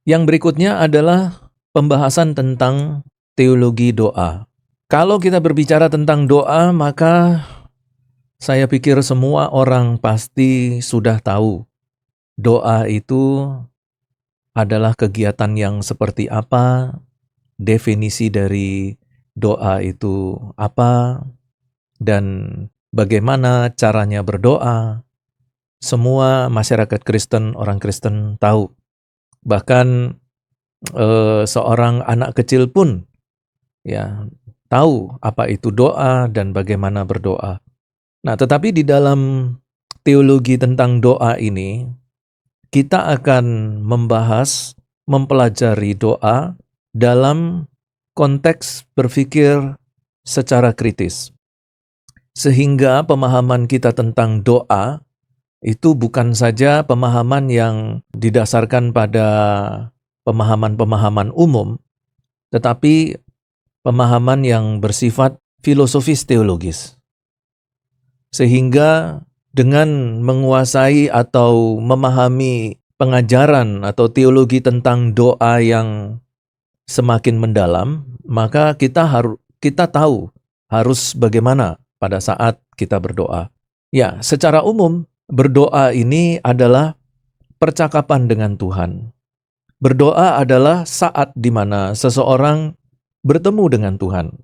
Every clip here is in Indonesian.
Yang berikutnya adalah pembahasan tentang teologi doa. Kalau kita berbicara tentang doa, maka saya pikir semua orang pasti sudah tahu doa itu adalah kegiatan yang seperti apa, definisi dari doa itu apa, dan bagaimana caranya berdoa. Semua masyarakat Kristen, orang Kristen tahu. Bahkan seorang anak kecil pun ya tahu apa itu doa dan bagaimana berdoa. Nah, tetapi di dalam teologi tentang doa ini, kita akan membahas, mempelajari doa dalam konteks berpikir secara kritis. Sehingga pemahaman kita tentang doa itu bukan saja pemahaman yang didasarkan pada pemahaman-pemahaman umum, tetapi pemahaman yang bersifat filosofis teologis. Sehingga dengan menguasai atau memahami pengajaran atau teologi tentang doa yang semakin mendalam, maka kita tahu harus bagaimana pada saat kita berdoa. Ya, secara umum berdoa ini adalah percakapan dengan Tuhan. Berdoa adalah saat di mana seseorang bertemu dengan Tuhan.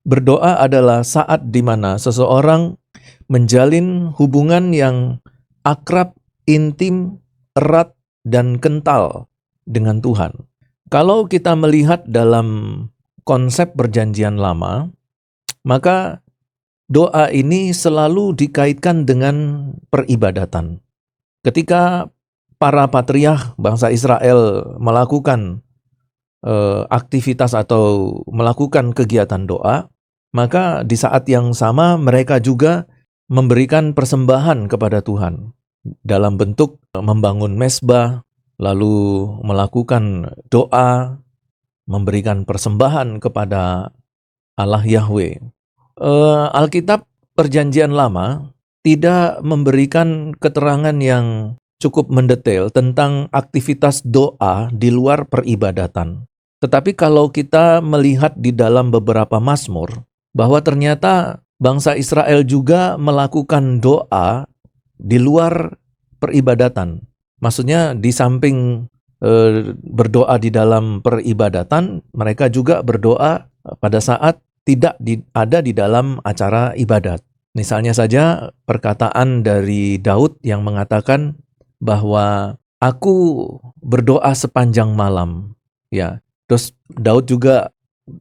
Berdoa adalah saat di mana seseorang menjalin hubungan yang akrab, intim, erat, dan kental dengan Tuhan. Kalau kita melihat dalam konsep Perjanjian Lama, maka doa ini selalu dikaitkan dengan peribadatan. Ketika para patriark bangsa Israel melakukan aktivitas atau melakukan kegiatan doa, maka di saat yang sama mereka juga memberikan persembahan kepada Tuhan dalam bentuk membangun mezbah, lalu melakukan doa, memberikan persembahan kepada Allah Yahweh. Alkitab Perjanjian Lama tidak memberikan keterangan yang cukup mendetail tentang aktivitas doa di luar peribadatan. Tetapi kalau kita melihat di dalam beberapa mazmur, bahwa ternyata bangsa Israel juga melakukan doa di luar peribadatan. Maksudnya di samping berdoa di dalam peribadatan, mereka juga berdoa pada saat tidak ada di dalam acara ibadat. Misalnya saja perkataan dari Daud yang mengatakan bahwa aku berdoa sepanjang malam. Ya, terus Daud juga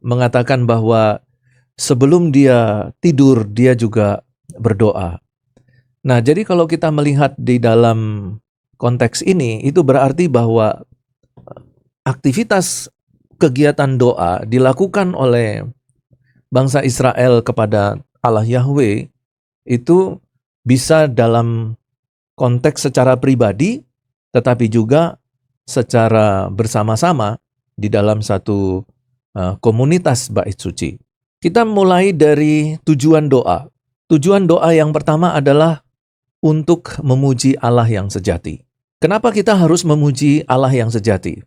mengatakan bahwa sebelum dia tidur dia juga berdoa. Nah, jadi kalau kita melihat di dalam konteks ini, itu berarti bahwa aktivitas kegiatan doa dilakukan oleh bangsa Israel kepada Allah Yahweh itu bisa dalam konteks secara pribadi, tetapi juga secara bersama-sama di dalam satu komunitas bait suci. Kita mulai dari tujuan doa. Tujuan doa yang pertama adalah untuk memuji Allah yang sejati. Kenapa kita harus memuji Allah yang sejati?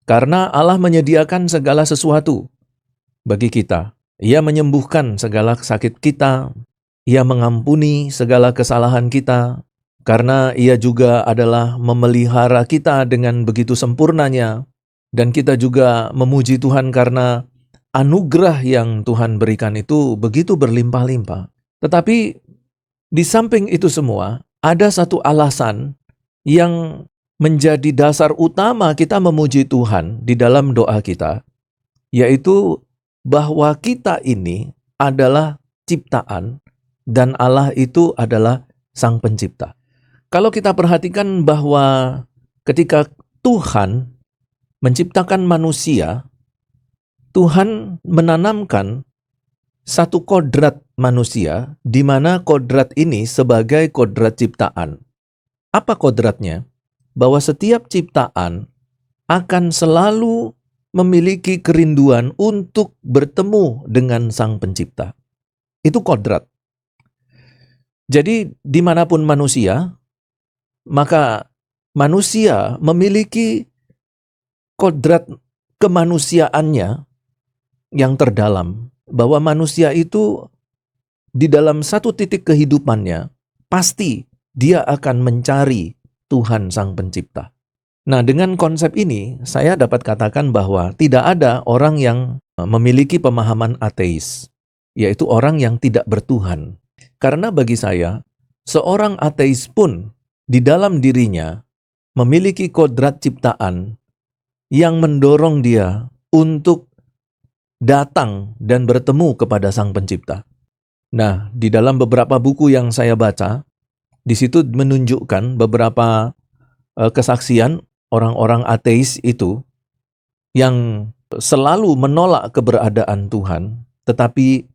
Karena Allah menyediakan segala sesuatu bagi kita. Ia menyembuhkan segala sakit kita, Ia mengampuni segala kesalahan kita, karena Ia juga adalah memelihara kita dengan begitu sempurnanya, dan kita juga memuji Tuhan karena anugerah yang Tuhan berikan itu begitu berlimpah-limpah. Tetapi di samping itu semua, ada satu alasan yang menjadi dasar utama kita memuji Tuhan di dalam doa kita, yaitu bahwa kita ini adalah ciptaan dan Allah itu adalah Sang Pencipta. Kalau kita perhatikan bahwa ketika Tuhan menciptakan manusia, Tuhan menanamkan satu kodrat manusia, di mana kodrat ini sebagai kodrat ciptaan. Apa kodratnya? Bahwa setiap ciptaan akan selalu memiliki kerinduan untuk bertemu dengan Sang Pencipta. Itu kodrat. Jadi dimanapun manusia, maka manusia memiliki kodrat kemanusiaannya yang terdalam, bahwa manusia itu di dalam satu titik kehidupannya pasti dia akan mencari Tuhan Sang Pencipta. Nah, dengan konsep ini saya dapat katakan bahwa tidak ada orang yang memiliki pemahaman ateis, yaitu orang yang tidak bertuhan. Karena bagi saya, seorang ateis pun di dalam dirinya memiliki kodrat ciptaan yang mendorong dia untuk datang dan bertemu kepada Sang Pencipta. Nah, di dalam beberapa buku yang saya baca, di situ menunjukkan beberapa kesaksian orang-orang ateis itu yang selalu menolak keberadaan Tuhan, tetapi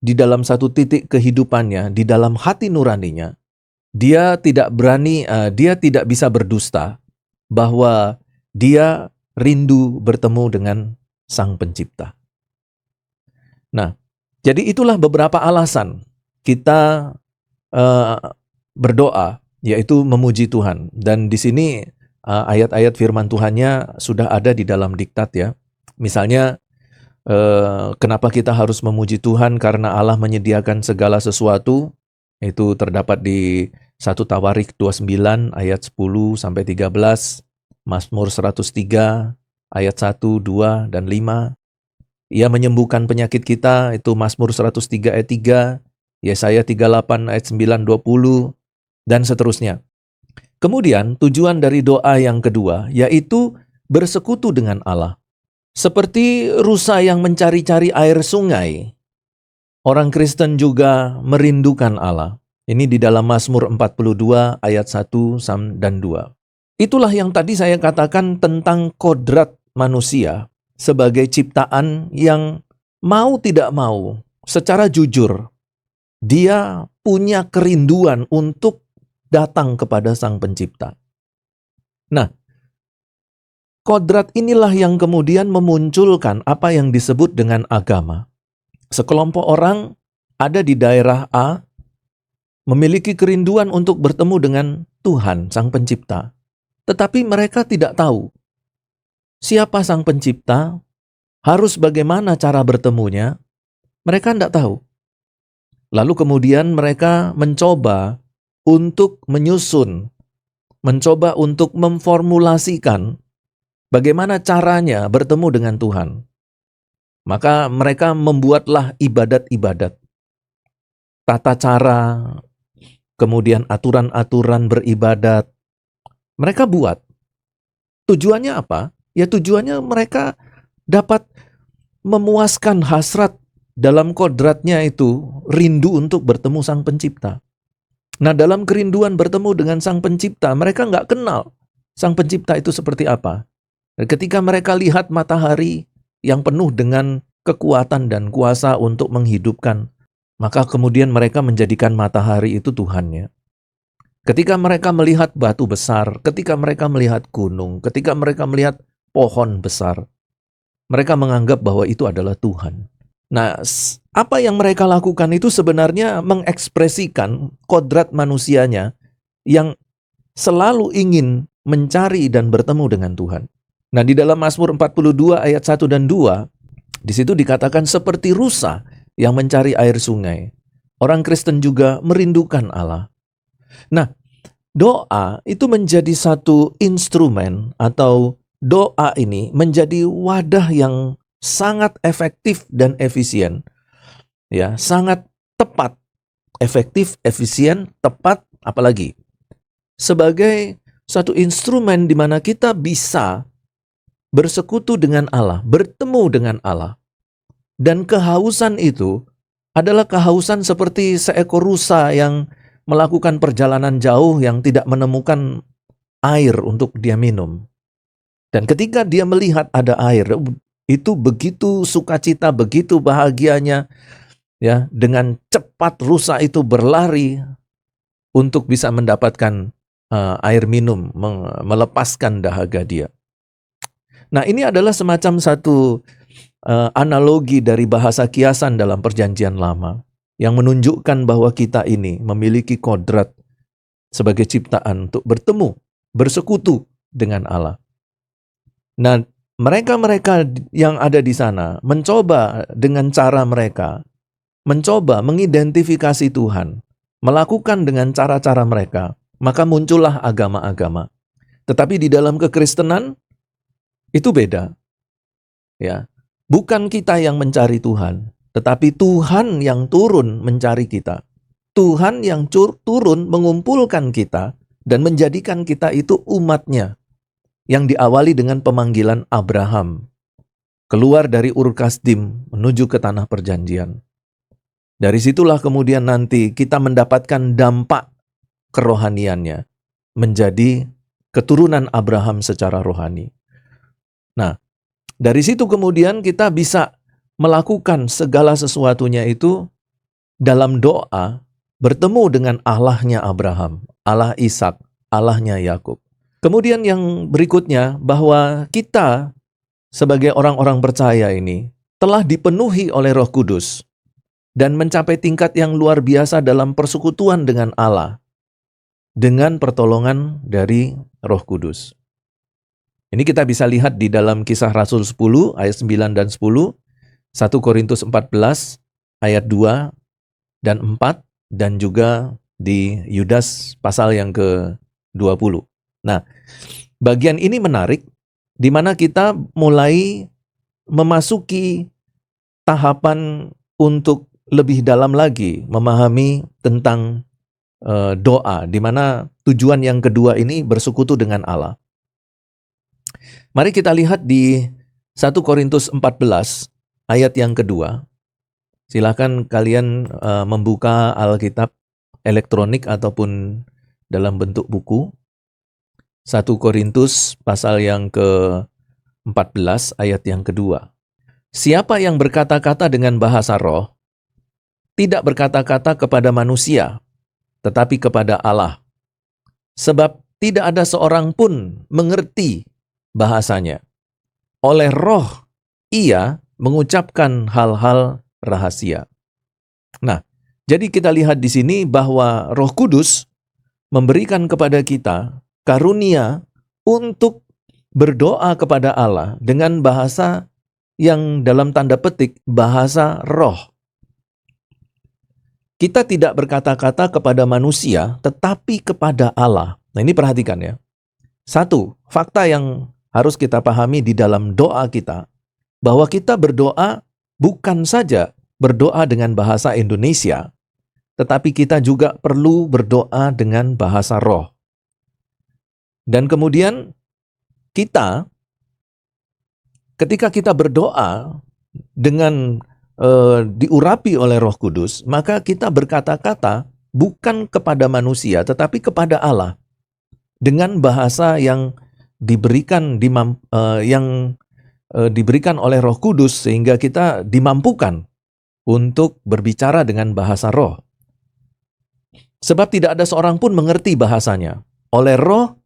di dalam satu titik kehidupannya, di dalam hati nuraninya, dia tidak bisa berdusta bahwa dia rindu bertemu dengan Sang Pencipta. Nah, jadi itulah beberapa alasan kita berdoa, yaitu memuji Tuhan. Dan di sini ayat-ayat firman Tuhannya sudah ada di dalam diktat ya. Misalnya, kenapa kita harus memuji Tuhan? Karena Allah menyediakan segala sesuatu. Itu terdapat di 1 Tawarik 29 ayat 10 sampai 13, Mazmur 103 ayat 1, 2 dan 5. Ia menyembuhkan penyakit kita, itu Mazmur 103 ayat 3, Yesaya 38 ayat 9, 20 dan seterusnya. Kemudian tujuan dari doa yang kedua yaitu bersekutu dengan Allah. Seperti rusa yang mencari-cari air sungai, orang Kristen juga merindukan Allah. Ini di dalam Mazmur 42 ayat 1 dan 2. Itulah yang tadi saya katakan tentang kodrat manusia sebagai ciptaan yang mau tidak mau, secara jujur, dia punya kerinduan untuk datang kepada Sang Pencipta. Nah, kodrat inilah yang kemudian memunculkan apa yang disebut dengan agama. Sekelompok orang ada di daerah A, memiliki kerinduan untuk bertemu dengan Tuhan, Sang Pencipta. Tetapi mereka tidak tahu siapa Sang Pencipta, harus bagaimana cara bertemunya, mereka tidak tahu. Lalu kemudian mereka mencoba untuk menyusun, mencoba untuk memformulasikan bagaimana caranya bertemu dengan Tuhan. Maka mereka membuatlah ibadat-ibadat, tata cara, kemudian aturan-aturan beribadat. Mereka buat. Tujuannya apa? Ya tujuannya mereka dapat memuaskan hasrat dalam kodratnya itu, rindu untuk bertemu Sang Pencipta. Nah, dalam kerinduan bertemu dengan Sang Pencipta, mereka nggak kenal Sang Pencipta itu seperti apa. Dan ketika mereka lihat matahari yang penuh dengan kekuatan dan kuasa untuk menghidupkan, maka kemudian mereka menjadikan matahari itu Tuhannya. Ketika mereka melihat batu besar, ketika mereka melihat gunung, ketika mereka melihat pohon besar, mereka menganggap bahwa itu adalah Tuhan. Nah, apa yang mereka lakukan itu sebenarnya mengekspresikan kodrat manusianya yang selalu ingin mencari dan bertemu dengan Tuhan. Nah, di dalam Mazmur 42 ayat 1 dan 2, di situ dikatakan seperti rusa yang mencari air sungai. Orang Kristen juga merindukan Allah. Nah, doa itu menjadi satu instrumen, atau doa ini menjadi wadah yang sangat efektif dan efisien. Ya, sangat tepat. Efektif, efisien, tepat, apalagi sebagai satu instrumen di mana kita bisa bersekutu dengan Allah, bertemu dengan Allah. Dan kehausan itu adalah kehausan seperti seekor rusa yang melakukan perjalanan jauh yang tidak menemukan air untuk dia minum. Dan ketika dia melihat ada air, itu begitu sukacita, begitu bahagianya, ya, dengan cepat rusa itu berlari untuk bisa mendapatkan air minum, melepaskan dahaga dia. Nah, ini adalah semacam satu analogi dari bahasa kiasan dalam Perjanjian Lama yang menunjukkan bahwa kita ini memiliki kodrat sebagai ciptaan untuk bertemu, bersekutu dengan Allah. Nah, Mereka-mereka yang ada di sana mencoba dengan cara mereka, mencoba mengidentifikasi Tuhan, melakukan dengan cara-cara mereka, maka muncullah agama-agama. Tetapi di dalam kekristenan itu beda. Ya, bukan kita yang mencari Tuhan, tetapi Tuhan yang turun mencari kita. Tuhan yang turun mengumpulkan kita dan menjadikan kita itu umat-Nya, yang diawali dengan pemanggilan Abraham, keluar dari Ur Kasdim menuju ke tanah perjanjian. Dari situlah kemudian nanti kita mendapatkan dampak kerohaniannya, menjadi keturunan Abraham secara rohani. Nah, dari situ kemudian kita bisa melakukan segala sesuatunya itu dalam doa, bertemu dengan Allahnya Abraham, Allah Ishak, Allahnya Yakub. Kemudian yang berikutnya, bahwa kita sebagai orang-orang percaya ini telah dipenuhi oleh Roh Kudus dan mencapai tingkat yang luar biasa dalam persekutuan dengan Allah dengan pertolongan dari Roh Kudus. Ini kita bisa lihat di dalam Kisah Rasul 10 ayat 9 dan 10, 1 Korintus 14 ayat 2 dan 4, dan juga di Yudas pasal yang ke-20. Nah, bagian ini menarik, di mana kita mulai memasuki tahapan untuk lebih dalam lagi memahami tentang doa, di mana tujuan yang kedua ini bersekutu dengan Allah. Mari kita lihat di 1 Korintus 14 ayat yang kedua. Silakan kalian membuka Alkitab elektronik ataupun dalam bentuk buku. 1 Korintus pasal yang ke-14 ayat yang kedua. Siapa yang berkata-kata dengan bahasa roh, tidak berkata-kata kepada manusia, tetapi kepada Allah. Sebab tidak ada seorang pun mengerti bahasanya. Oleh roh, ia mengucapkan hal-hal rahasia. Nah, jadi kita lihat di sini bahwa Roh Kudus memberikan kepada kita karunia untuk berdoa kepada Allah dengan bahasa yang dalam tanda petik bahasa roh. Kita tidak berkata-kata kepada manusia, tetapi kepada Allah. Nah, ini perhatikan ya. Satu, fakta yang harus kita pahami di dalam doa kita, bahwa kita berdoa bukan saja berdoa dengan bahasa Indonesia, tetapi kita juga perlu berdoa dengan bahasa roh. Dan kemudian kita, ketika kita berdoa dengan diurapi oleh Roh Kudus, maka kita berkata-kata bukan kepada manusia, tetapi kepada Allah dengan bahasa yang diberikan diberikan oleh Roh Kudus, sehingga kita dimampukan untuk berbicara dengan bahasa roh. Sebab tidak ada seorang pun mengerti bahasanya. Oleh roh,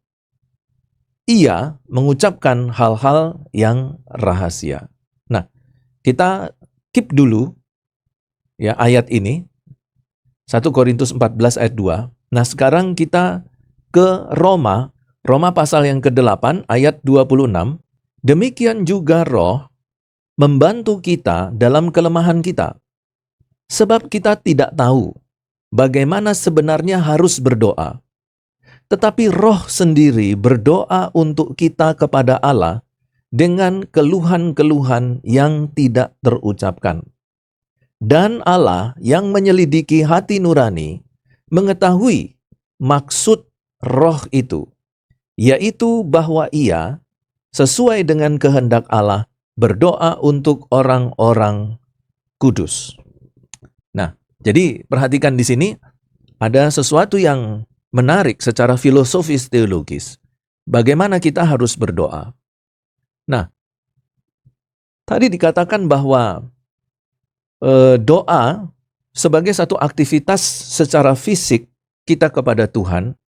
ia mengucapkan hal-hal yang rahasia. Nah, kita keep dulu ya ayat ini, 1 Korintus 14 ayat 2. Nah, sekarang kita ke Roma pasal yang ke-8 ayat 26. Demikian juga roh membantu kita dalam kelemahan kita. Sebab kita tidak tahu bagaimana sebenarnya harus berdoa. Tetapi roh sendiri berdoa untuk kita kepada Allah dengan keluhan-keluhan yang tidak terucapkan. Dan Allah yang menyelidiki hati nurani mengetahui maksud roh itu, yaitu bahwa ia sesuai dengan kehendak Allah berdoa untuk orang-orang kudus. Nah, jadi perhatikan di sini ada sesuatu yang menarik secara filosofis teologis. Bagaimana kita harus berdoa? Nah, tadi dikatakan bahwa doa sebagai satu aktivitas secara fisik kita kepada Tuhan,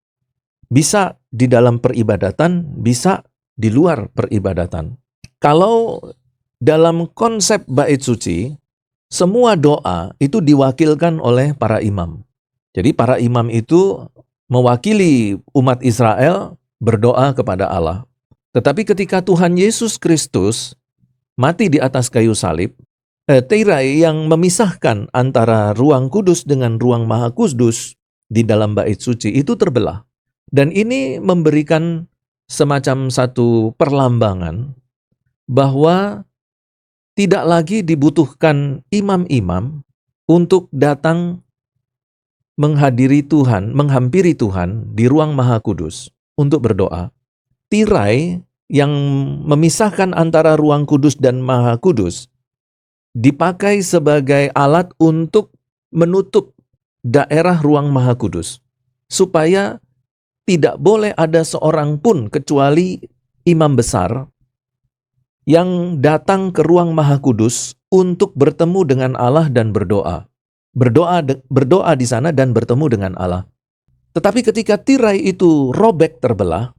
bisa di dalam peribadatan, bisa di luar peribadatan. Kalau dalam konsep bait suci, semua doa itu diwakilkan oleh para imam. Jadi para imam itu mewakili umat Israel berdoa kepada Allah. Tetapi ketika Tuhan Yesus Kristus mati di atas kayu salib, tirai yang memisahkan antara ruang kudus dengan ruang maha kudus di dalam bait suci itu terbelah. Dan ini memberikan semacam satu perlambangan bahwa tidak lagi dibutuhkan imam-imam untuk datang menghadiri Tuhan, menghampiri Tuhan di ruang maha kudus untuk berdoa. Tirai yang memisahkan antara ruang kudus dan maha kudus dipakai sebagai alat untuk menutup daerah ruang maha kudus, supaya tidak boleh ada seorang pun kecuali imam besar yang datang ke ruang maha kudus untuk bertemu dengan Allah dan berdoa. Berdoa di sana dan bertemu dengan Allah. Tetapi ketika tirai itu robek terbelah,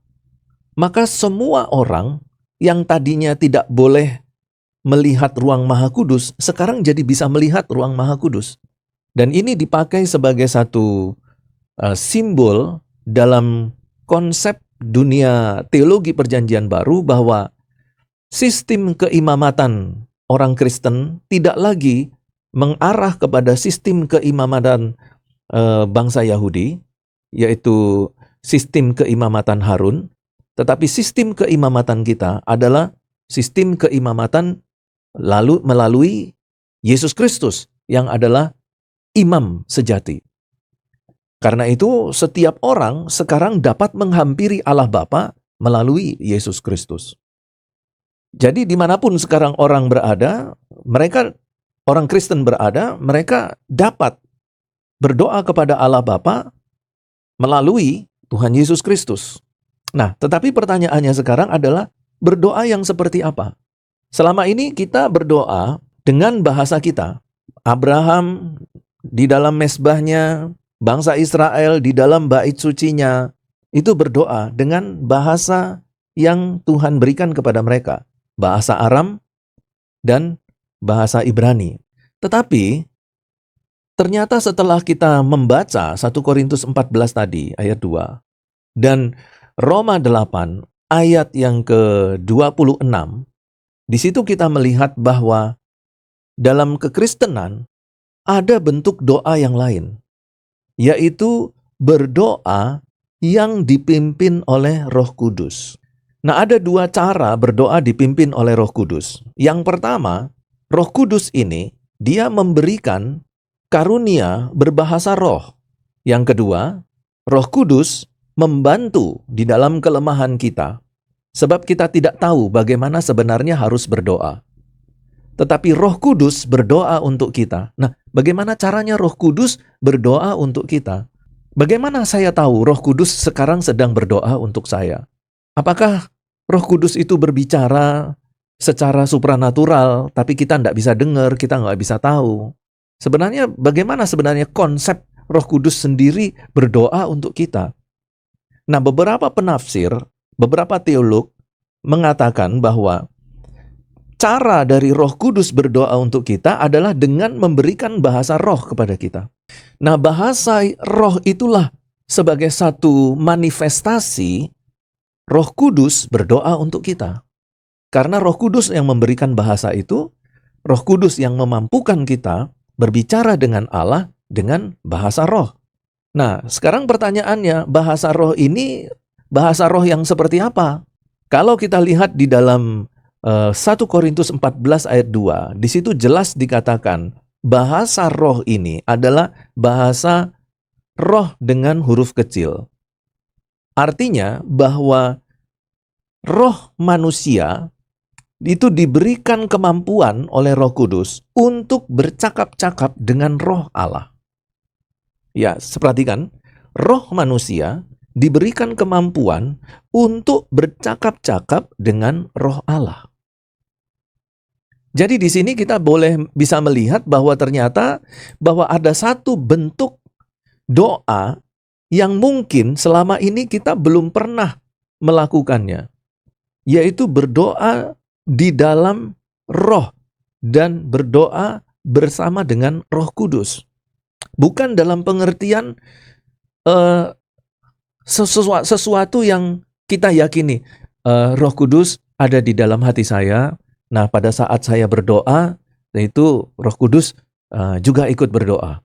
maka semua orang yang tadinya tidak boleh melihat ruang maha kudus, sekarang jadi bisa melihat ruang maha kudus. Dan ini dipakai sebagai satu simbol dalam konsep dunia teologi perjanjian baru bahwa sistem keimamatan orang Kristen tidak lagi mengarah kepada sistem keimamatan bangsa Yahudi, yaitu sistem keimamatan Harun, tetapi sistem keimamatan kita adalah sistem keimamatan melalui Yesus Kristus yang adalah imam sejati. Karena itu setiap orang sekarang dapat menghampiri Allah Bapa melalui Yesus Kristus. Jadi dimanapun sekarang orang berada, orang Kristen berada, mereka dapat berdoa kepada Allah Bapa melalui Tuhan Yesus Kristus. Nah, tetapi pertanyaannya sekarang adalah berdoa yang seperti apa? Selama ini kita berdoa dengan bahasa kita. Abraham di dalam mezbahnya, bangsa Israel di dalam bait sucinya, itu berdoa dengan bahasa yang Tuhan berikan kepada mereka. Bahasa Aram dan bahasa Ibrani. Tetapi ternyata setelah kita membaca 1 Korintus 14 tadi ayat 2 dan Roma 8 ayat yang ke-26, di situ kita melihat bahwa dalam kekristenan ada bentuk doa yang lain, yaitu berdoa yang dipimpin oleh Roh Kudus. Nah, ada dua cara berdoa dipimpin oleh Roh Kudus. Yang pertama, Roh Kudus ini dia memberikan karunia berbahasa roh. Yang kedua, Roh Kudus membantu di dalam kelemahan kita, sebab kita tidak tahu bagaimana sebenarnya harus berdoa. Tetapi Roh Kudus berdoa untuk kita. Nah, bagaimana caranya Roh Kudus berdoa untuk kita? Bagaimana saya tahu Roh Kudus sekarang sedang berdoa untuk saya? Apakah Roh Kudus itu berbicara secara supranatural, tapi kita tidak bisa dengar, kita nggak bisa tahu? Sebenarnya bagaimana sebenarnya konsep Roh Kudus sendiri berdoa untuk kita? Nah, beberapa penafsir, beberapa teolog mengatakan bahwa cara dari Roh Kudus berdoa untuk kita adalah dengan memberikan bahasa roh kepada kita. Nah, bahasa roh itulah sebagai satu manifestasi Roh Kudus berdoa untuk kita. Karena Roh Kudus yang memberikan bahasa itu, Roh Kudus yang memampukan kita berbicara dengan Allah dengan bahasa roh. Nah, sekarang pertanyaannya, bahasa roh ini bahasa roh yang seperti apa? Kalau kita lihat di dalam 1 Korintus 14 ayat 2, di situ jelas dikatakan bahasa roh ini adalah bahasa roh dengan huruf kecil. Artinya bahwa roh manusia itu diberikan kemampuan oleh Roh Kudus untuk bercakap-cakap dengan roh Allah. Ya, perhatikan, roh manusia diberikan kemampuan untuk bercakap-cakap dengan roh Allah. Jadi di sini kita bisa melihat bahwa ternyata bahwa ada satu bentuk doa yang mungkin selama ini kita belum pernah melakukannya, yaitu berdoa di dalam roh dan berdoa bersama dengan Roh Kudus. Bukan dalam pengertian sesuatu yang kita yakini. Roh Kudus ada di dalam hati saya. Nah, pada saat saya berdoa, itu Roh Kudus juga ikut berdoa.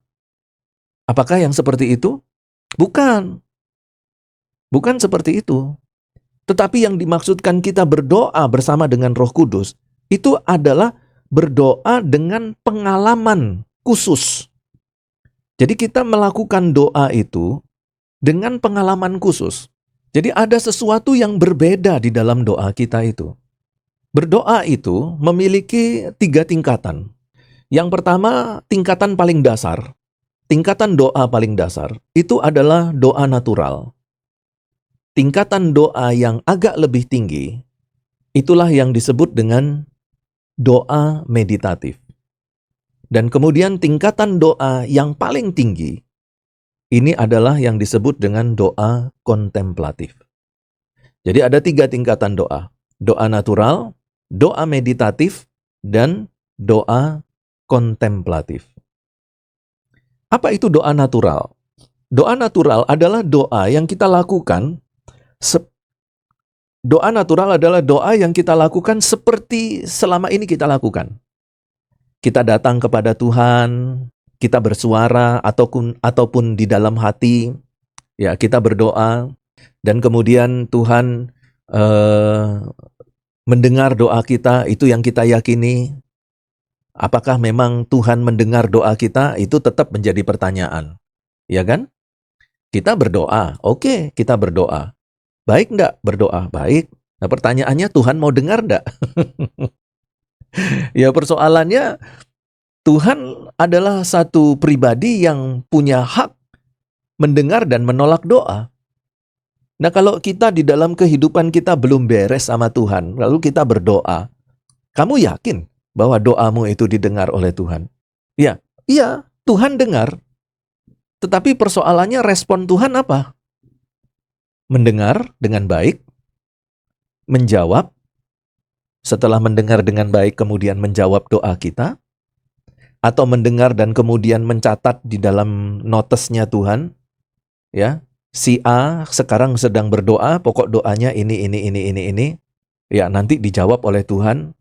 Apakah yang seperti itu? Bukan. Bukan seperti itu. Tetapi yang dimaksudkan kita berdoa bersama dengan Roh Kudus, itu adalah berdoa dengan pengalaman khusus. Jadi kita melakukan doa itu dengan pengalaman khusus. Jadi ada sesuatu yang berbeda di dalam doa kita itu. Berdoa itu memiliki 3 tingkatan. Yang pertama, tingkatan paling dasar. Tingkatan doa paling dasar itu adalah doa natural. Tingkatan doa yang agak lebih tinggi, itulah yang disebut dengan doa meditatif. Dan kemudian tingkatan doa yang paling tinggi, ini adalah yang disebut dengan doa kontemplatif. Jadi ada 3 tingkatan doa. Doa natural, doa meditatif, dan doa kontemplatif. Apa itu doa natural? Doa natural adalah doa yang kita lakukan. Doa natural adalah doa yang kita lakukan seperti selama ini kita lakukan. Kita datang kepada Tuhan, kita bersuara ataupun di dalam hati, ya kita berdoa, dan kemudian Tuhan mendengar doa kita. Itu yang kita yakini. Apakah memang Tuhan mendengar doa kita? Itu tetap menjadi pertanyaan. Ya kan? Kita berdoa. Oke, kita berdoa. Baik enggak berdoa? Baik. Nah, pertanyaannya Tuhan mau dengar enggak? Ya, persoalannya Tuhan adalah satu pribadi yang punya hak mendengar dan menolak doa. Nah, kalau kita di dalam kehidupan kita belum beres sama Tuhan, lalu kita berdoa, kamu yakin bahwa doamu itu didengar oleh Tuhan? Ya, iya, Tuhan dengar. Tetapi persoalannya respon Tuhan apa? Mendengar dengan baik, menjawab, setelah mendengar dengan baik kemudian menjawab doa kita, atau mendengar dan kemudian mencatat di dalam notesnya Tuhan, ya, si A sekarang sedang berdoa, pokok doanya ini, ya nanti dijawab oleh Tuhan.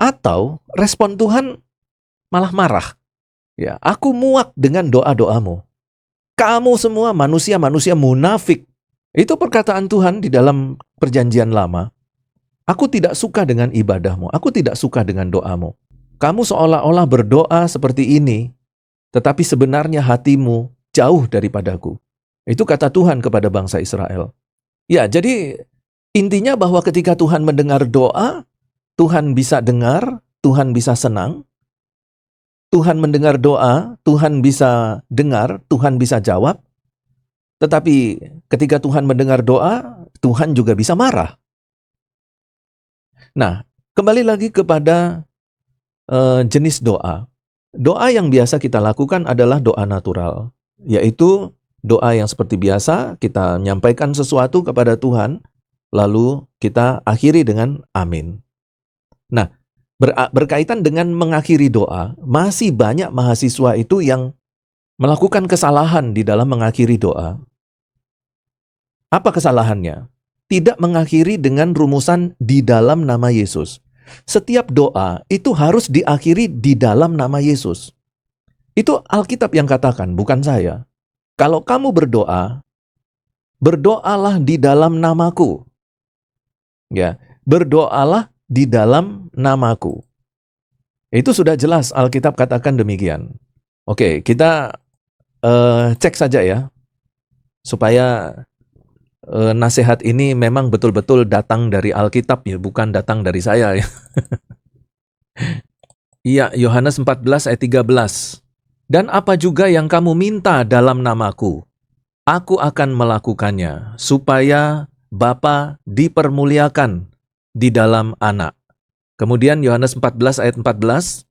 Atau respon Tuhan malah marah. Ya, aku muak dengan doa-doamu. Kamu semua manusia-manusia munafik. Itu perkataan Tuhan di dalam Perjanjian Lama. Aku tidak suka dengan ibadahmu. Aku tidak suka dengan doamu. Kamu seolah-olah berdoa seperti ini, tetapi sebenarnya hatimu jauh daripadaku. Itu kata Tuhan kepada bangsa Israel. Ya, jadi intinya bahwa ketika Tuhan mendengar doa, Tuhan bisa dengar, Tuhan bisa senang. Tuhan mendengar doa, Tuhan bisa dengar, Tuhan bisa jawab. Tetapi ketika Tuhan mendengar doa, Tuhan juga bisa marah. Nah, kembali lagi kepada jenis doa. Doa yang biasa kita lakukan adalah doa natural, yaitu doa yang seperti biasa, kita menyampaikan sesuatu kepada Tuhan, lalu kita akhiri dengan amin. Nah, berkaitan dengan mengakhiri doa, masih banyak mahasiswa itu yang melakukan kesalahan di dalam mengakhiri doa. Apa kesalahannya? Tidak mengakhiri dengan rumusan di dalam nama Yesus. Setiap doa itu harus diakhiri di dalam nama Yesus. Itu Alkitab yang katakan, bukan saya. Kalau kamu berdoa, berdoalah di dalam namaku. Ya, berdoalah di dalam namaku. Itu sudah jelas Alkitab katakan demikian. Oke, kita cek saja ya, supaya nasihat ini memang betul-betul datang dari Alkitab ya, bukan datang dari saya ya. Iya, Yohanes 14 ayat 13. Dan apa juga yang kamu minta dalam namaku, aku akan melakukannya, supaya Bapa dipermuliakan di dalam Anak. Kemudian Yohanes 14 ayat 14,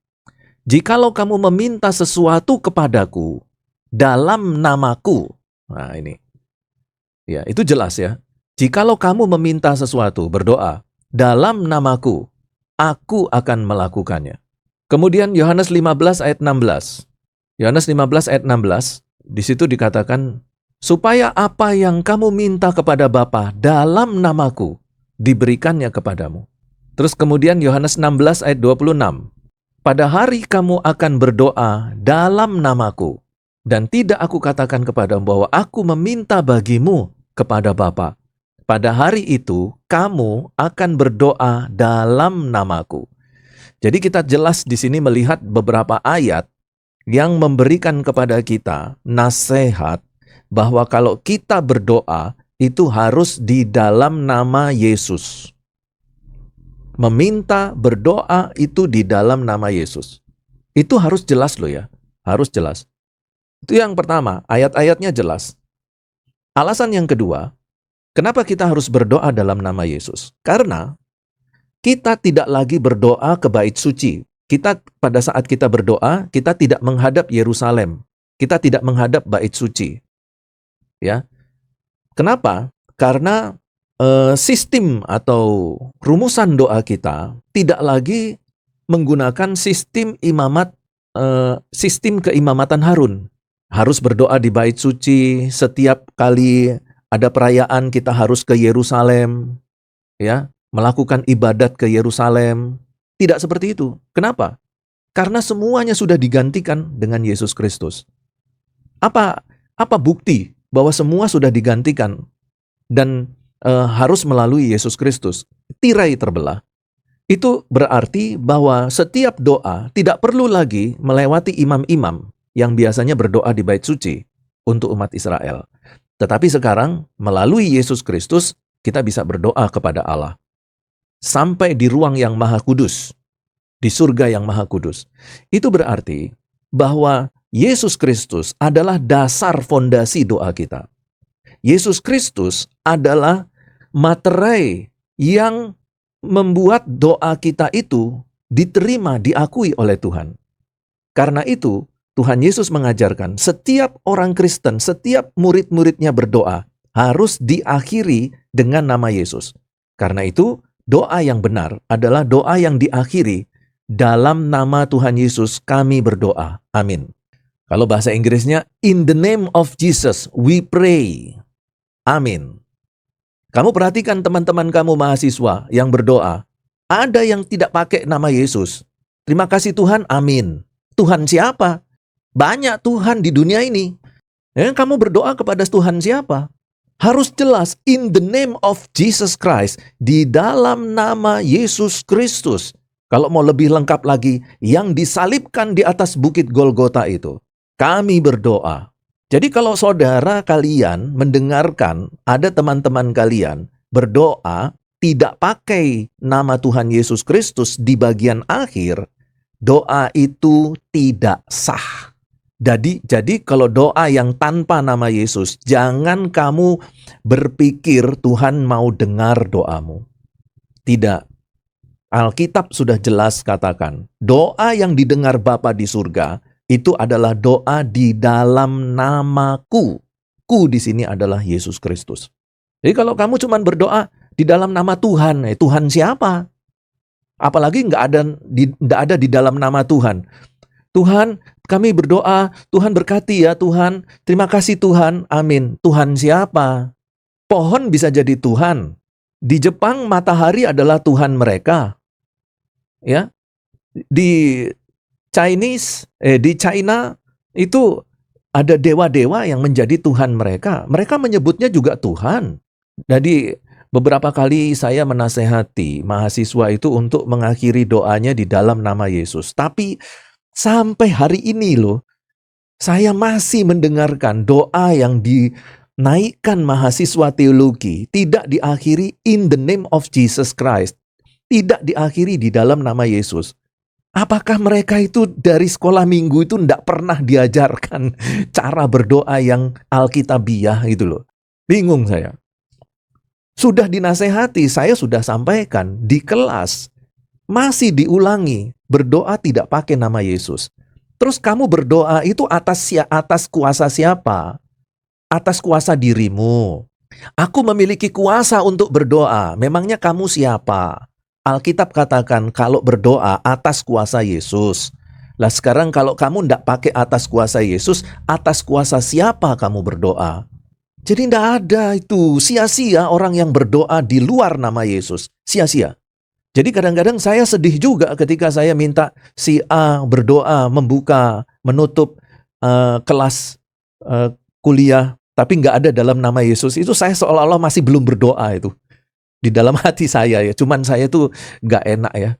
jikalau kamu meminta sesuatu kepadaku dalam namaku. Nah ini, ya itu jelas ya. Jikalau kamu meminta sesuatu, berdoa, dalam namaku, aku akan melakukannya. Kemudian Yohanes 15 ayat 16. Yohanes 15 ayat 16, di situ dikatakan, supaya apa yang kamu minta kepada Bapa dalam namaku, diberikannya kepadamu. Terus kemudian Yohanes 16 ayat 26. Pada hari kamu akan berdoa dalam namaku, dan tidak aku katakan kepadamu bahwa aku meminta bagimu kepada Bapa. Pada hari itu kamu akan berdoa dalam namaku. Jadi kita jelas di sini melihat beberapa ayat yang memberikan kepada kita nasihat bahwa kalau kita berdoa itu harus di dalam nama Yesus. Meminta, berdoa itu di dalam nama Yesus. Itu harus jelas loh ya, harus jelas. Itu yang pertama, ayat-ayatnya jelas. Alasan yang kedua, kenapa kita harus berdoa dalam nama Yesus? Karena kita tidak lagi berdoa ke bait suci. Pada saat kita berdoa, kita tidak menghadap Yerusalem. Kita tidak menghadap bait suci. Ya. Kenapa? Karena sistem atau rumusan doa kita tidak lagi menggunakan sistem keimamatan Harun. Harus berdoa di bait suci, setiap kali ada perayaan kita harus ke Yerusalem, ya, melakukan ibadat ke Yerusalem. Tidak seperti itu. Kenapa? Karena semuanya sudah digantikan dengan Yesus Kristus. Apa bukti bahwa semua sudah digantikan dan harus melalui Yesus Kristus? Tirai terbelah. Itu berarti bahwa setiap doa tidak perlu lagi melewati imam-imam yang biasanya berdoa di bait suci untuk umat Israel. Tetapi sekarang melalui Yesus Kristus kita bisa berdoa kepada Allah. Sampai di ruang yang maha kudus, di surga yang maha kudus. Itu berarti bahwa Yesus Kristus adalah dasar fondasi doa kita. Yesus Kristus adalah materai yang membuat doa kita itu diterima, diakui oleh Tuhan. Karena itu, Tuhan Yesus mengajarkan setiap orang Kristen, setiap murid-muridnya berdoa harus diakhiri dengan nama Yesus. Karena itu, doa yang benar adalah doa yang diakhiri dalam nama Tuhan Yesus kami berdoa. Amin. Kalau bahasa Inggrisnya, in the name of Jesus we pray. Amin. Kamu perhatikan teman-teman kamu mahasiswa yang berdoa. Ada yang tidak pakai nama Yesus. Terima kasih Tuhan, amin. Tuhan siapa? Banyak Tuhan di dunia ini. Kamu berdoa kepada Tuhan siapa? Harus jelas, in the name of Jesus Christ. Di dalam nama Yesus Kristus. Kalau mau lebih lengkap lagi, yang disalibkan di atas bukit Golgota itu. Kami berdoa. Jadi kalau saudara kalian mendengarkan ada teman-teman kalian berdoa tidak pakai nama Tuhan Yesus Kristus di bagian akhir, doa itu tidak sah. Jadi kalau doa yang tanpa nama Yesus, jangan kamu berpikir Tuhan mau dengar doamu. Tidak. Alkitab sudah jelas katakan, doa yang didengar Bapa di surga itu adalah doa di dalam namaku. Ku di sini adalah Yesus Kristus. Jadi kalau kamu cuma berdoa di dalam nama Tuhan, Tuhan siapa? Apalagi nggak ada di dalam nama Tuhan. Tuhan, kami berdoa, Tuhan berkati ya Tuhan, terima kasih Tuhan, amin. Tuhan siapa? Pohon bisa jadi Tuhan. Di Jepang matahari adalah Tuhan mereka. Ya, di China itu ada dewa-dewa yang menjadi Tuhan mereka. Mereka menyebutnya juga Tuhan. Jadi beberapa kali saya menasehati mahasiswa itu untuk mengakhiri doanya di dalam nama Yesus. Tapi sampai hari ini loh, saya masih mendengarkan doa yang dinaikkan mahasiswa teologi tidak diakhiri in the name of Jesus Christ. Tidak diakhiri di dalam nama Yesus. Apakah mereka itu dari sekolah minggu itu tidak pernah diajarkan cara berdoa yang alkitabiah gitu loh. Bingung saya. Sudah dinasehati, saya sudah sampaikan di kelas. Masih diulangi, berdoa tidak pakai nama Yesus. Terus kamu berdoa itu atas kuasa siapa? Atas kuasa dirimu. Aku memiliki kuasa untuk berdoa, memangnya kamu siapa? Alkitab katakan kalau berdoa atas kuasa Yesus. Lah sekarang kalau kamu tidak pakai atas kuasa Yesus, atas kuasa siapa kamu berdoa? Jadi tidak ada itu, sia-sia orang yang berdoa di luar nama Yesus, sia-sia. Jadi kadang-kadang saya sedih juga ketika saya minta si A berdoa, membuka, menutup kelas kuliah, tapi nggak ada dalam nama Yesus. Itu saya seolah-olah masih belum berdoa itu. Di dalam hati saya ya, cuman saya tuh nggak enak ya.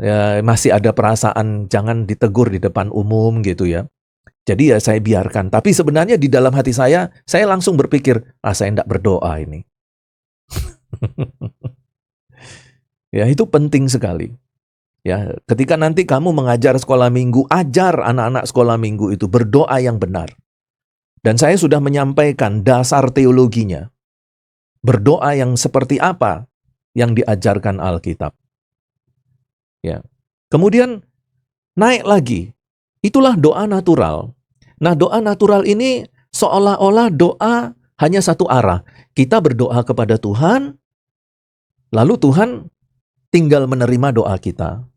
Ya, masih ada perasaan jangan ditegur di depan umum gitu ya. Jadi ya saya biarkan. Tapi sebenarnya di dalam hati saya langsung berpikir, saya enggak berdoa ini. Ya itu penting sekali. Ya, ketika nanti kamu mengajar sekolah minggu, ajar anak-anak sekolah minggu itu berdoa yang benar. Dan saya sudah menyampaikan dasar teologinya. Berdoa yang seperti apa yang diajarkan Alkitab. Ya. Kemudian naik lagi. Itulah doa natural. Nah, doa natural ini seolah-olah doa hanya satu arah. Kita berdoa kepada Tuhan, lalu Tuhan tinggal menerima doa kita.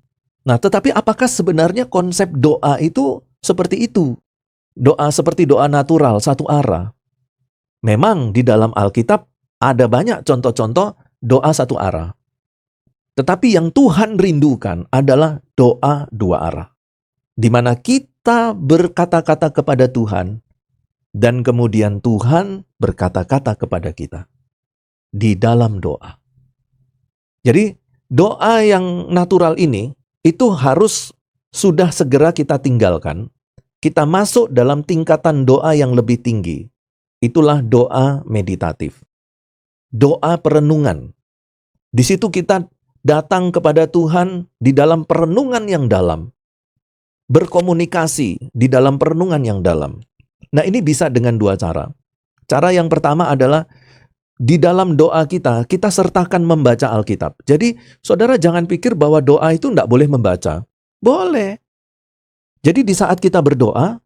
Nah, tetapi apakah sebenarnya konsep doa itu seperti itu? Doa seperti doa natural, satu arah. Memang di dalam Alkitab ada banyak contoh-contoh doa satu arah. Tetapi yang Tuhan rindukan adalah doa dua arah. Di mana kita berkata-kata kepada Tuhan, dan kemudian Tuhan berkata-kata kepada kita di dalam doa. Jadi doa yang natural ini itu harus sudah segera kita tinggalkan. Kita masuk dalam tingkatan doa yang lebih tinggi. Itulah doa meditatif. Doa perenungan. Di situ kita datang kepada Tuhan di dalam perenungan yang dalam. Berkomunikasi di dalam perenungan yang dalam. Nah, ini bisa dengan dua cara. Cara yang pertama adalah di dalam doa kita sertakan membaca Alkitab. Jadi, saudara jangan pikir bahwa doa itu tidak boleh membaca. Boleh. Jadi di saat kita berdoa,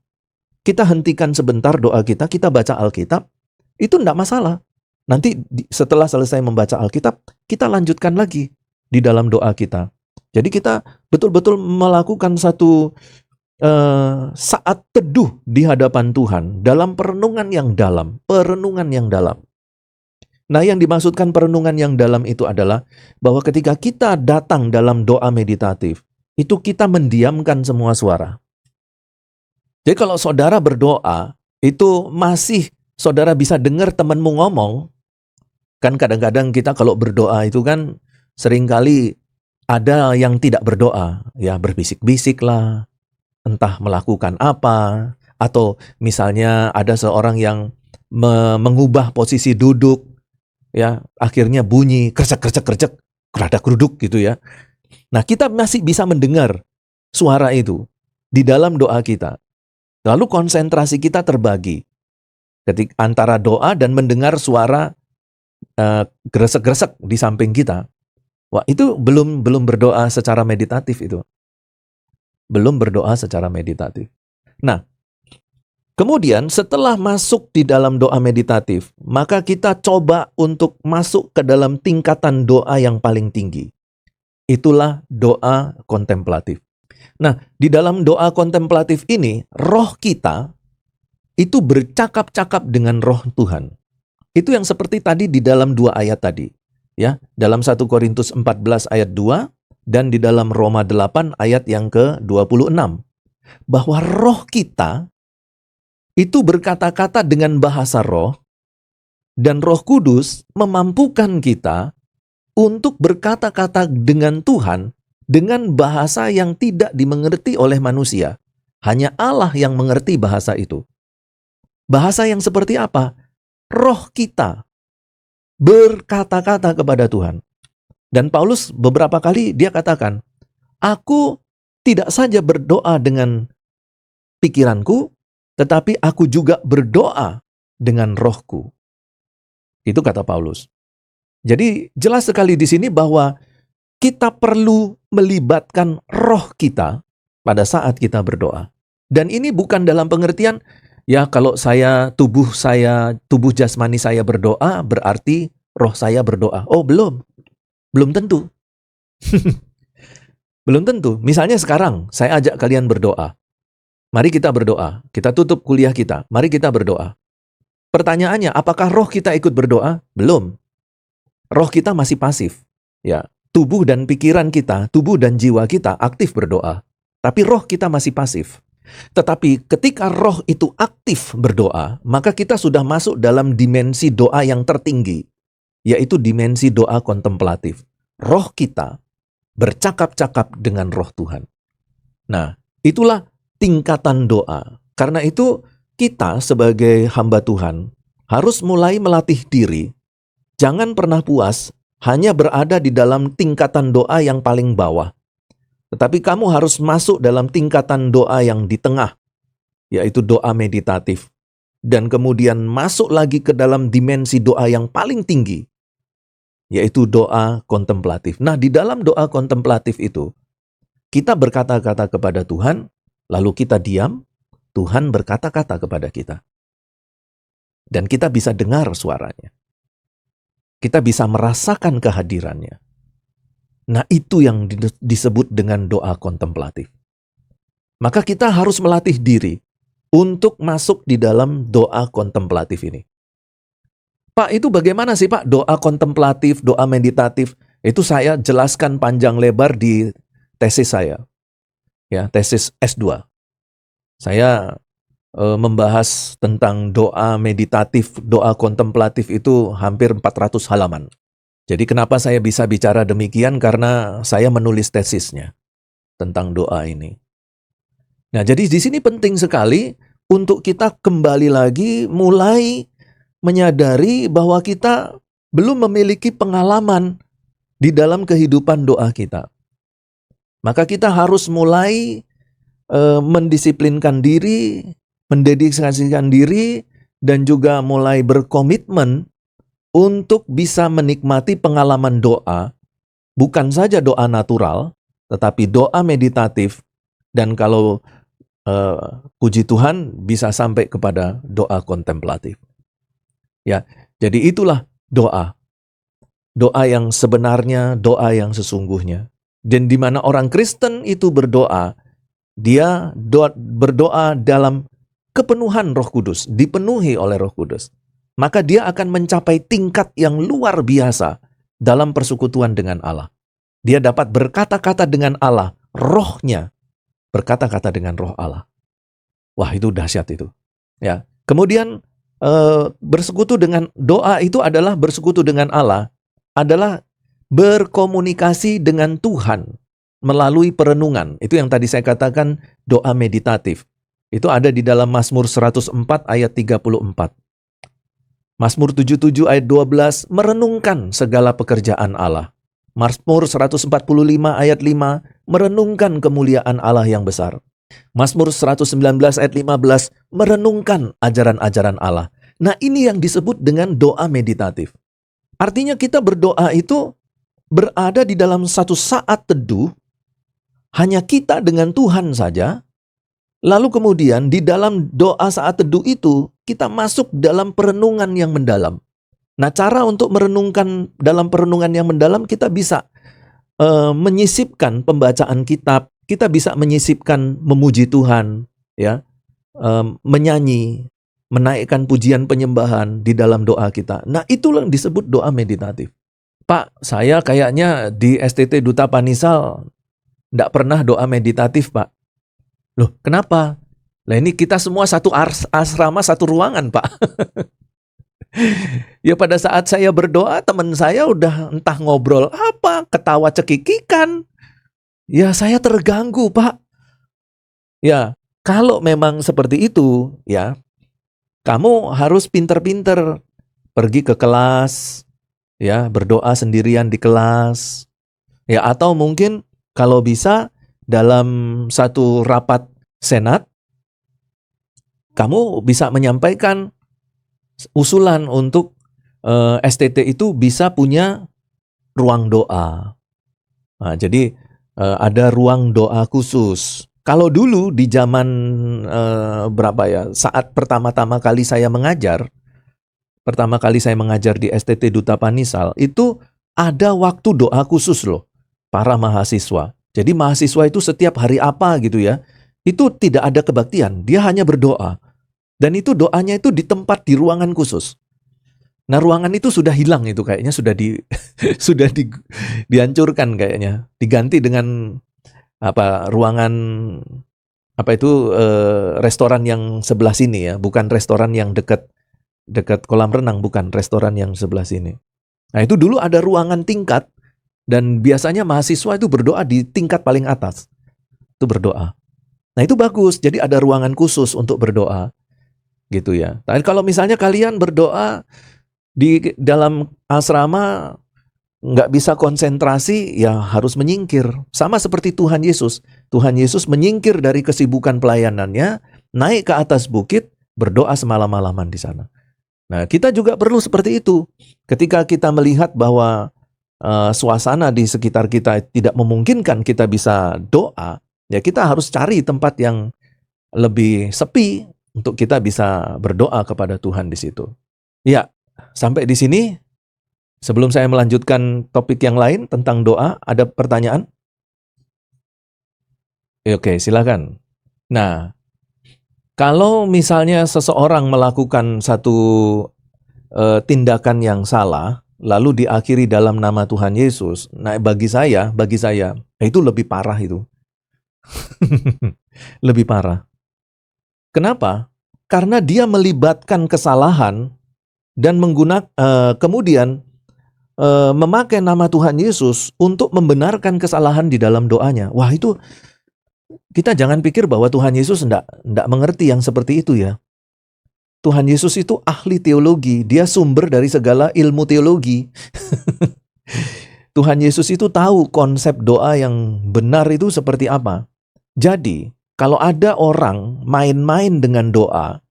kita hentikan sebentar doa kita baca Alkitab, itu tidak masalah. Nanti setelah selesai membaca Alkitab, kita lanjutkan lagi di dalam doa kita. Jadi kita betul-betul melakukan satu saat teduh di hadapan Tuhan dalam perenungan yang dalam. Nah, yang dimaksudkan perenungan yang dalam itu adalah bahwa ketika kita datang dalam doa meditatif, itu kita mendiamkan semua suara. Jadi kalau saudara berdoa, itu masih saudara bisa dengar temanmu ngomong. Kan kadang-kadang kita kalau berdoa itu kan seringkali ada yang tidak berdoa, ya berbisik-bisik lah, entah melakukan apa, atau misalnya ada seorang yang mengubah posisi duduk, ya akhirnya bunyi kercek-kercek, keradak-keruduk gitu ya. Nah, kita masih bisa mendengar suara itu di dalam doa kita. Lalu konsentrasi kita terbagi ketika antara doa dan mendengar suara gresek-gresek di samping kita. Wah, itu belum berdoa secara meditatif itu. Belum berdoa secara meditatif. Nah, kemudian setelah masuk di dalam doa meditatif, maka kita coba untuk masuk ke dalam tingkatan doa yang paling tinggi. Itulah doa kontemplatif. Nah, di dalam doa kontemplatif ini, roh kita itu bercakap-cakap dengan roh Tuhan. Itu yang seperti tadi di dalam dua ayat tadi. Ya, dalam 1 Korintus 14 ayat 2 dan di dalam Roma 8 ayat yang ke-26. Bahwa roh kita itu berkata-kata dengan bahasa roh dan Roh Kudus memampukan kita untuk berkata-kata dengan Tuhan dengan bahasa yang tidak dimengerti oleh manusia. Hanya Allah yang mengerti bahasa itu. Bahasa yang seperti apa? Roh kita berkata-kata kepada Tuhan. Dan Paulus beberapa kali dia katakan, aku tidak saja berdoa dengan pikiranku, tetapi aku juga berdoa dengan rohku. Itu kata Paulus. Jadi jelas sekali di sini bahwa kita perlu melibatkan roh kita pada saat kita berdoa. Dan ini bukan dalam pengertian, ya kalau tubuh jasmani saya berdoa, berarti roh saya berdoa. Oh belum tentu. Belum tentu. Misalnya sekarang saya ajak kalian berdoa. Mari kita berdoa. Kita tutup kuliah kita. Mari kita berdoa. Pertanyaannya, apakah roh kita ikut berdoa? Belum. Roh kita masih pasif. Ya, tubuh dan pikiran kita, tubuh dan jiwa kita aktif berdoa. Tapi roh kita masih pasif. Tetapi ketika roh itu aktif berdoa, maka kita sudah masuk dalam dimensi doa yang tertinggi, yaitu dimensi doa kontemplatif. Roh kita bercakap-cakap dengan roh Tuhan. Nah, itulah tingkatan doa. Karena itu kita sebagai hamba Tuhan harus mulai melatih diri. Jangan pernah puas hanya berada di dalam tingkatan doa yang paling bawah. Tetapi kamu harus masuk dalam tingkatan doa yang di tengah, yaitu doa meditatif. Dan kemudian masuk lagi ke dalam dimensi doa yang paling tinggi, yaitu doa kontemplatif. Nah, di dalam doa kontemplatif itu, kita berkata-kata kepada Tuhan, lalu kita diam, Tuhan berkata-kata kepada kita. Dan kita bisa dengar suaranya. Kita bisa merasakan kehadirannya. Nah, itu yang disebut dengan doa kontemplatif. Maka kita harus melatih diri untuk masuk di dalam doa kontemplatif ini. Pak, itu bagaimana sih Pak doa kontemplatif, doa meditatif? Itu saya jelaskan panjang lebar di tesis saya. Ya, tesis S2. Saya membahas tentang doa meditatif, doa kontemplatif itu hampir 400 halaman. Jadi kenapa saya bisa bicara demikian? Karena saya menulis tesisnya tentang doa ini. Nah, jadi di sini penting sekali untuk kita kembali lagi mulai menyadari bahwa kita belum memiliki pengalaman di dalam kehidupan doa kita. Maka kita harus mulai mendisiplinkan diri, mendedikasikan diri, dan juga mulai berkomitmen untuk bisa menikmati pengalaman doa, bukan saja doa natural, tetapi doa meditatif, dan kalau puji Tuhan bisa sampai kepada doa kontemplatif. Ya, jadi itulah doa. Doa yang sebenarnya, doa yang sesungguhnya. Dan di mana orang Kristen itu berdoa, dia berdoa dalam kepenuhan Roh Kudus, dipenuhi oleh Roh Kudus. Maka dia akan mencapai tingkat yang luar biasa dalam persekutuan dengan Allah. Dia dapat berkata-kata dengan Allah, rohnya berkata-kata dengan roh Allah. Wah, itu dahsyat itu. Ya. Kemudian bersekutu dengan doa itu adalah bersekutu dengan Allah, adalah berkomunikasi dengan Tuhan melalui perenungan. Itu yang tadi saya katakan doa meditatif. Itu ada di dalam Mazmur 104 ayat 34. Mazmur 77 ayat 12, merenungkan segala pekerjaan Allah. Mazmur 145 ayat 5, merenungkan kemuliaan Allah yang besar. Mazmur 119 ayat 15, merenungkan ajaran-ajaran Allah. Nah, ini yang disebut dengan doa meditatif. Artinya kita berdoa itu berada di dalam satu saat teduh, hanya kita dengan Tuhan saja. Lalu kemudian di dalam doa saat teduh itu, kita masuk dalam perenungan yang mendalam. Nah, cara untuk merenungkan dalam perenungan yang mendalam, kita bisa menyisipkan pembacaan kitab, kita bisa menyisipkan memuji Tuhan, ya, menyanyi, menaikkan pujian penyembahan di dalam doa kita. Nah, itulah yang disebut doa meditatif. Pak, saya kayaknya di STT Duta Panisal tidak pernah doa meditatif, Pak. Loh, kenapa? Lah ini kita semua satu asrama, satu ruangan, Pak. Ya pada saat saya berdoa, teman saya udah entah ngobrol apa, ketawa cekikikan. Ya saya terganggu, Pak. Ya, kalau memang seperti itu, ya, kamu harus pinter-pinter pergi ke kelas, ya, berdoa sendirian di kelas. Ya, atau mungkin kalau bisa dalam satu rapat senat, kamu bisa menyampaikan usulan untuk STT itu bisa punya ruang doa. Nah, jadi ada ruang doa khusus. Kalau dulu di zaman saat pertama kali saya mengajar di STT Duta Panisal, itu ada waktu doa khusus loh, para mahasiswa. Jadi mahasiswa itu setiap hari apa gitu ya, itu tidak ada kebaktian, dia hanya berdoa. Dan itu doanya itu di tempat di ruangan khusus. Nah, ruangan itu sudah hilang itu kayaknya sudah sudah dihancurkan kayaknya. Diganti dengan ruangan restoran yang sebelah sini ya, bukan restoran yang dekat kolam renang, bukan restoran yang sebelah sini. Nah, itu dulu ada ruangan tingkat dan biasanya mahasiswa itu berdoa di tingkat paling atas. Itu berdoa. Nah, itu bagus. Jadi ada ruangan khusus untuk berdoa. Gitu ya. Tapi kalau misalnya kalian berdoa di dalam asrama nggak bisa konsentrasi, ya harus menyingkir. Sama seperti Tuhan Yesus. Tuhan Yesus menyingkir dari kesibukan pelayanannya, naik ke atas bukit, berdoa semalam-malaman di sana. Nah, kita juga perlu seperti itu. Ketika kita melihat bahwa suasana di sekitar kita tidak memungkinkan kita bisa doa, ya kita harus cari tempat yang lebih sepi untuk kita bisa berdoa kepada Tuhan di situ. Ya, sampai di sini. Sebelum saya melanjutkan topik yang lain tentang doa, ada pertanyaan? Oke, silakan. Nah, kalau misalnya seseorang melakukan satu tindakan yang salah, lalu diakhiri dalam nama Tuhan Yesus, nah bagi saya, itu lebih parah itu. Lebih parah. Kenapa? Karena dia melibatkan kesalahan dan kemudian memakai nama Tuhan Yesus untuk membenarkan kesalahan di dalam doanya. Wah, itu kita jangan pikir bahwa Tuhan Yesus enggak mengerti yang seperti itu ya. Tuhan Yesus itu ahli teologi, dia sumber dari segala ilmu teologi. Tuhan Yesus itu tahu konsep doa yang benar itu seperti apa. Jadi, kalau ada orang main-main dengan doa,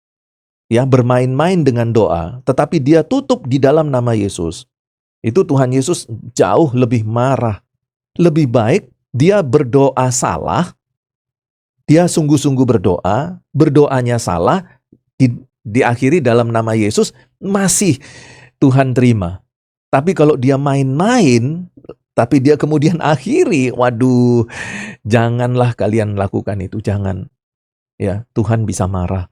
ya bermain-main dengan doa, tetapi dia tutup di dalam nama Yesus, itu Tuhan Yesus jauh lebih marah. Lebih baik dia berdoa salah, dia sungguh-sungguh berdoa, berdoanya salah, diakhiri dalam nama Yesus, masih Tuhan terima. Tapi kalau dia main-main, tapi dia kemudian akhiri, waduh, janganlah kalian lakukan itu, jangan. Ya, Tuhan bisa marah.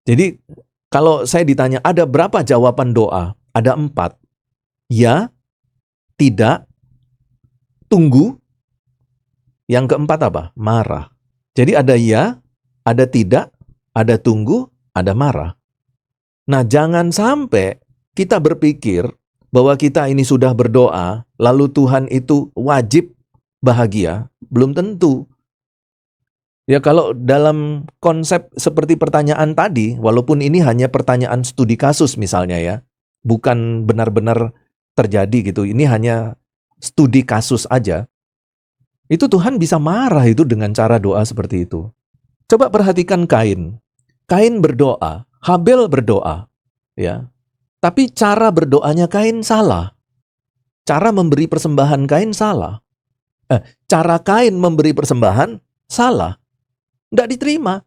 Jadi, kalau saya ditanya, ada berapa jawaban doa? Ada 4. Ya, tidak, tunggu. Yang keempat apa? Marah. Jadi ada ya, ada tidak, ada tunggu, ada marah. Nah, jangan sampai kita berpikir bahwa kita ini sudah berdoa, lalu Tuhan itu wajib bahagia. Belum tentu. Ya, kalau dalam konsep seperti pertanyaan tadi, walaupun ini hanya pertanyaan studi kasus misalnya ya, bukan benar-benar terjadi gitu, ini hanya studi kasus aja, itu Tuhan bisa marah itu dengan cara doa seperti itu. Coba perhatikan Kain. Kain berdoa, Habel berdoa, ya. Tapi cara berdoanya Kain salah. Cara memberi persembahan Kain salah. Cara Kain memberi persembahan salah. Tidak diterima.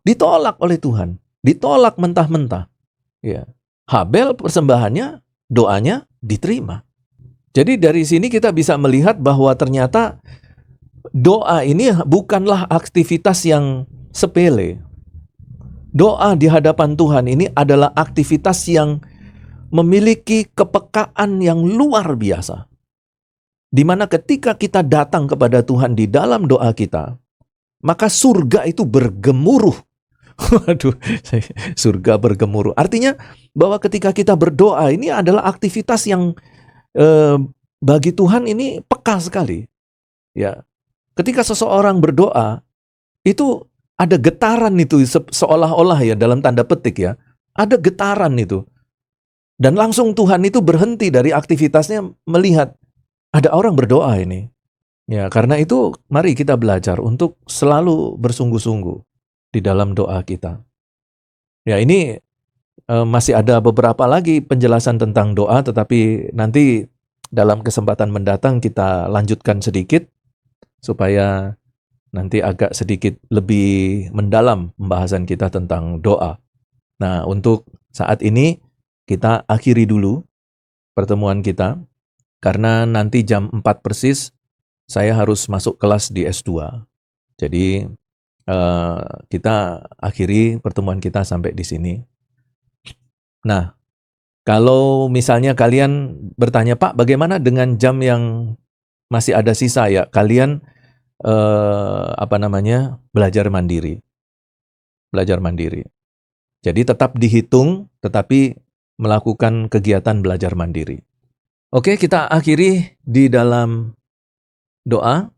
Ditolak oleh Tuhan. Ditolak mentah-mentah. Ya. Habel persembahannya, doanya diterima. Jadi dari sini kita bisa melihat bahwa ternyata doa ini bukanlah aktivitas yang sepele. Doa di hadapan Tuhan ini adalah aktivitas yang memiliki kepekaan yang luar biasa. Di mana ketika kita datang kepada Tuhan di dalam doa kita, maka surga itu bergemuruh. Waduh, surga bergemuruh. Artinya bahwa ketika kita berdoa ini adalah aktivitas yang bagi Tuhan ini peka sekali. Ya, ketika seseorang berdoa itu ada getaran itu seolah-olah ya dalam tanda petik ya, ada getaran itu. Dan langsung Tuhan itu berhenti dari aktivitasnya melihat ada orang berdoa ini. Ya, karena itu mari kita belajar untuk selalu bersungguh-sungguh di dalam doa kita. Ya, ini masih ada beberapa lagi penjelasan tentang doa, tetapi nanti dalam kesempatan mendatang kita lanjutkan sedikit supaya nanti agak sedikit lebih mendalam pembahasan kita tentang doa. Nah, untuk saat ini kita akhiri dulu pertemuan kita, karena nanti jam 4 persis saya harus masuk kelas di S2. Jadi kita akhiri pertemuan kita sampai di sini. Nah, kalau misalnya kalian bertanya, Pak, bagaimana dengan jam yang masih ada sisa ya? Kalian belajar mandiri. Jadi tetap dihitung, tetapi melakukan kegiatan belajar mandiri. Oke, kita akhiri di dalam doa.